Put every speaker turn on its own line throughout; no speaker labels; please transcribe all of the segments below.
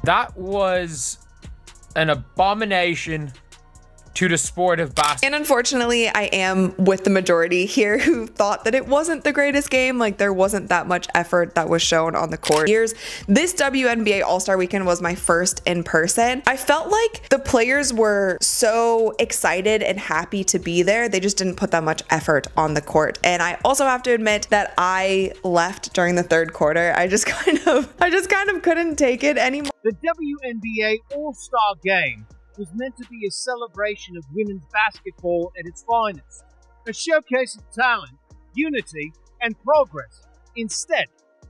That was an abomination to the sport of basketball.
And unfortunately, I am with the majority here who thought that it wasn't the greatest game. Like, there wasn't that much effort that was shown on the court. This WNBA All-Star Weekend was my first in person. I felt like the players were so excited and happy to be there. They just didn't put that much effort on the court. And I also have to admit that I left during the third quarter. I just kind of couldn't take it anymore.
The WNBA All-Star Game was meant to be a celebration of women's basketball at its finest, a showcase of talent, unity, and progress. Instead,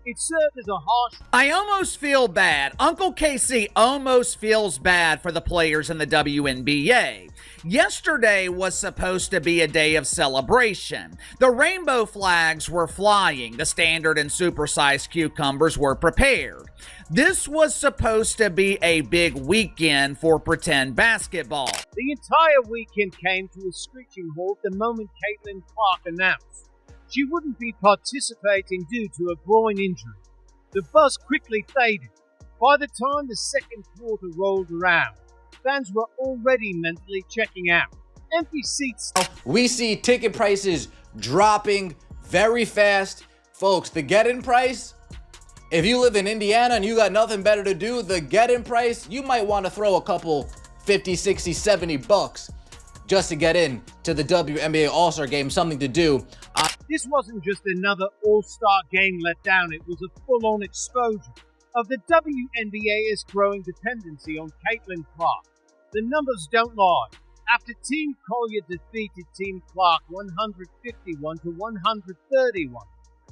it served as a harsh...
I almost feel bad. Uncle KC almost feels bad for the players in the WNBA. Yesterday was supposed to be a day of celebration. The rainbow flags were flying. The standard and supersized cucumbers were prepared. This was supposed to be a big weekend for pretend basketball.
The entire weekend came to a screeching halt the moment Caitlin Clark announced she wouldn't be participating due to a groin injury. The buzz quickly faded. By the time the second quarter rolled around, fans were already mentally checking out. Empty seats.
We see ticket prices dropping very fast. Folks, the get-in price, if you live in Indiana and you got nothing better to do, the get-in price, you might want to throw a couple 50, 60, 70 bucks just to get in to the WNBA All-Star Game, something to do.
This wasn't just another All-Star Game letdown, it was a full-on exposure of the WNBA's growing dependency on Caitlin Clark. The numbers don't lie. After Team Collier defeated Team Clark 151 to 131,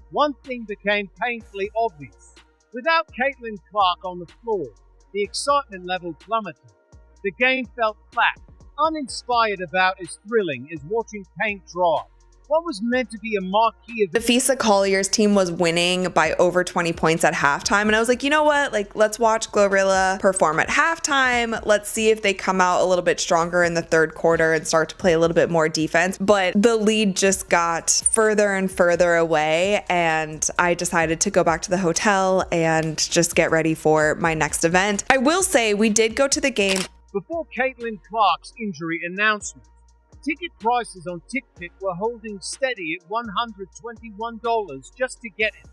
one thing became painfully obvious. Without Caitlin Clark on the floor, the excitement level plummeted. The game felt flat, uninspired, about as thrilling as watching paint dry. What was meant to be a marquee event.
The Fisa Collier's team was winning by over 20 points at halftime. And I was like, you know what? Like, let's watch Glorilla perform at halftime. Let's see if they come out a little bit stronger in the third quarter and start to play a little bit more defense. But the lead just got further and further away. And I decided to go back to the hotel and just get ready for my next event. I will say we did go to the game.
Before Caitlin Clark's injury announcement, ticket prices on TickPick were holding steady at $121 just to get in.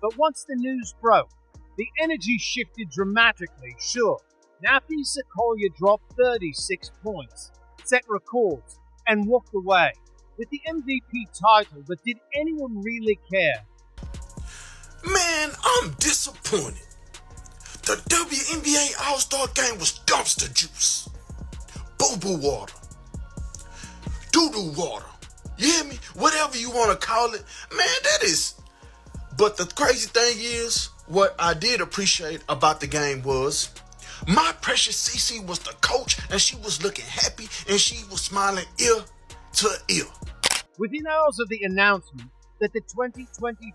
But once the news broke, the energy shifted dramatically. Sure, now Fisa Collier dropped 36 points, set records, and walked away with the MVP title. But did anyone really care?
Man, I'm disappointed. The WNBA All-Star Game was dumpster juice. Boo-boo water. Doo-doo water. You hear me? Whatever you want to call it. Man, that is... But the crazy thing is, what I did appreciate about the game was my precious CC was the coach, and she was looking happy, and she was smiling ear to ear.
Within hours of the announcement that the 2025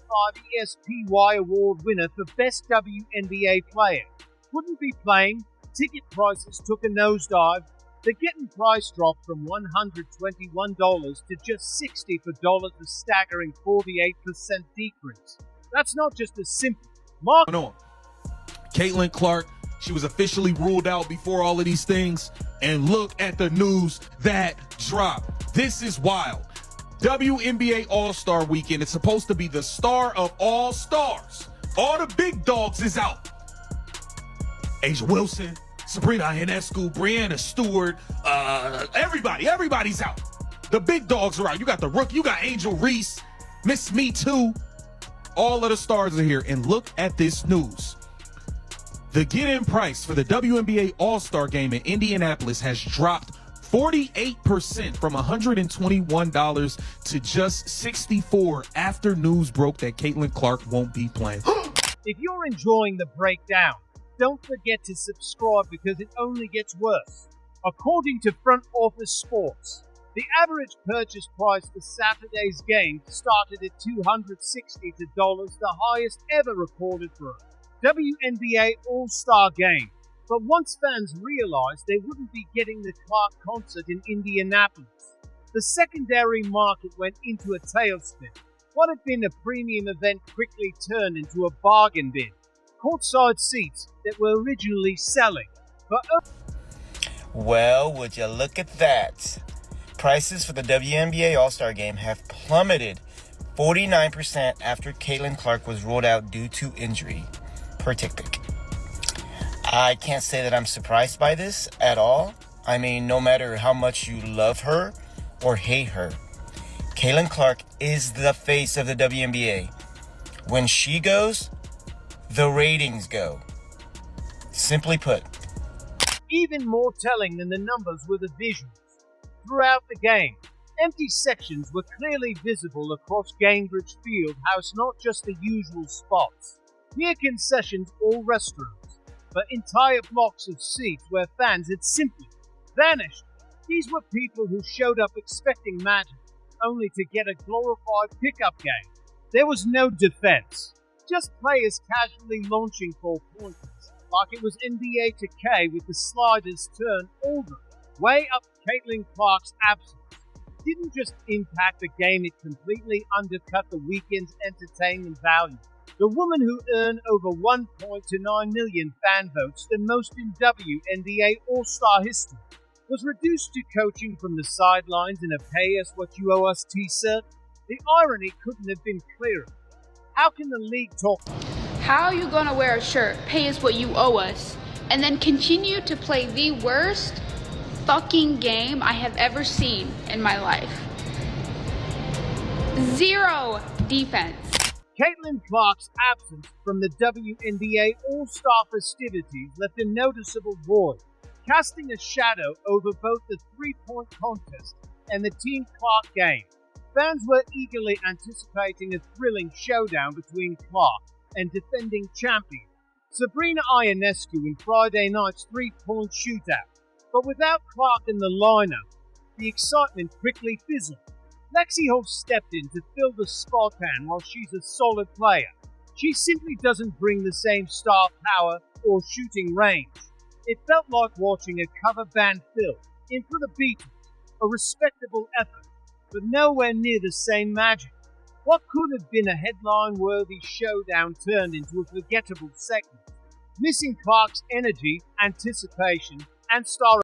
ESPY Award winner for Best WNBA Player wouldn't be playing, ticket prices took a nosedive. The getting price dropped from $121 to just $64, a staggering 48% decrease. That's not just a simple market.
On. Caitlin Clark, she was officially ruled out before all of these things. And look at the news that dropped. This is wild. WNBA All-Star Weekend is supposed to be the star of all stars. All the big dogs is out. Asia Wilson, Sabrina Ionescu, Brianna Stewart, everybody's out. The big dogs are out. You got the rookie, you got Angel Reese, Miss Me Too. All of the stars are here. And look at this news. The get-in price for the WNBA All-Star Game in Indianapolis has dropped 48% from $121 to just $64 after news broke that Caitlin Clark won't be playing.
If you're enjoying the breakdown, don't forget to subscribe because it only gets worse. According to Front Office Sports, the average purchase price for Saturday's game started at $260, the highest ever recorded for a WNBA All-Star Game. But once fans realized they wouldn't be getting the Clark concert in Indianapolis, the secondary market went into a tailspin. What had been a premium event quickly turned into a bargain bin. courtside seats that were originally selling for
Well, would you look at that? Prices for the WNBA All-Star Game have plummeted 49% after Caitlin Clark was ruled out due to injury, per TickPick. I can't say that I'm surprised by this at all. I mean, no matter how much you love her or hate her, Caitlin Clark is the face of the WNBA. When she goes, the ratings go. Simply put.
Even more telling than the numbers were the visuals. Throughout the game, empty sections were clearly visible across Gainbridge Field House, not just the usual spots. Near concessions or restaurants, but entire blocks of seats where fans had simply vanished. These were people who showed up expecting magic, only to get a glorified pickup game. There was no defense, just players casually launching for pointers, like it was NBA 2K with the sliders turned over, way up Caitlin Clark's absence. It didn't just impact the game, it completely undercut the weekend's entertainment value. The woman who earned over 1.29 million fan votes, the most in WNBA All-Star history, was reduced to coaching from the sidelines in a pay-us-what-you-owe-us t-shirt. The irony couldn't have been clearer. How can the league talk?
How are you going to wear a shirt, pay us what you owe us, and then continue to play the worst fucking game I have ever seen in my life? Zero defense.
Caitlin Clark's absence from the WNBA All-Star festivities left a noticeable void, casting a shadow over both the three-point contest and the Team Clark game. Fans were eagerly anticipating a thrilling showdown between Clark and defending champion Sabrina Ionescu in Friday night's three-point shootout. But without Clark in the lineup, the excitement quickly fizzled. Lexi Holt stepped in to fill the spot hand while she's a solid player. She simply doesn't bring the same star power or shooting range. It felt like watching a cover band fill in for the Beatles, a respectable effort, but nowhere near the same magic. What could have been a headline-worthy showdown turned into a forgettable segment, missing Clark's energy, anticipation, and star